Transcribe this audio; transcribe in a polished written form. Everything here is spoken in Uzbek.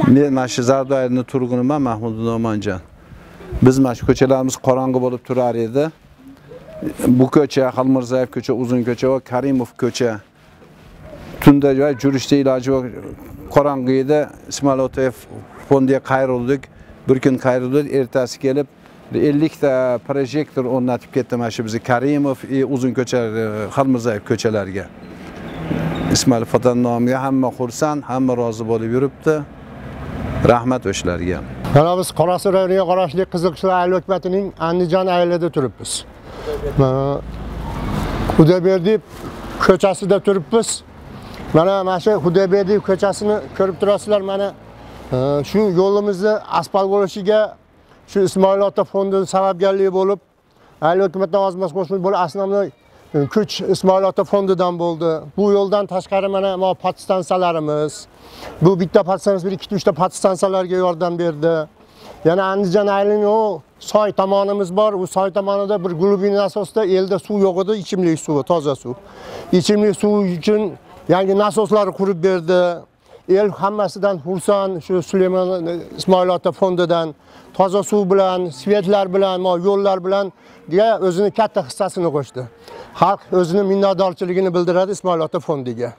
Men mana shu Zardo'yilning turg'uniman, Mahmud No'monjon. Biz mana shu ko'chalarimiz qorong'i bo'lib turar edi. Bu ko'cha, Xalmirzayev ko'cha, Uzun ko'cha va Karimov ko'cha. Tunda joy yurishda iloji yo'q. Qorong'i edi. Ismoil Otayev fondiga qayrildik. Bir kun qayrildik, ertasi kelib 50 ta projektor o'rnatib ketdi mana shu biz Karimov, Uzun ko'cha, Xalmirzayev ko'chalarga. Ismoil Fotan nomiga hamma xursand, hamma rozi bo'lib yuribdi. Rahmat o'shlarga. Mana biz Qorasuv rayoniga qarashli Qiziqchilar aylov hukumatining Andijon aylida turibmiz. Xudoyberdiyev ko'chasida turibmiz. Mana shu Xudoyberdiyev ko'chasini ko'rib turasizlar. Mana shu yo'limizni asfalt bo'lishiga shu Ismoil Ota fondi sababgarligi bo'lib, aylov hukumatidan ozmas qo'shilib bo'lib, aslında kuch Ismoil Ota fondidan bo'ldi. Bu yo'ldan tashqari mana podstansiyalarimiz, bu bitta podstansiyamiz, 2-3 ta podstansiyalarga yordam berdi. Yana Andijon aylining o soy tomonimiz bor. U soy tomonida bir glubin asosda elda suv yo'q edi, ichimlik suvi, toza suv. Ichimlik suv uchun yangi nasoslar qurib berdi. El hammasidan xursand, shu Sulaymon Ismoil Ota fondidan toza suv bilan, svetlar bilan, yo'llar bilan o'zini katta hissasini qo'shdi. Xalq o'zini minnatdorchiligini bildiradi Ismoil Ota fondiga.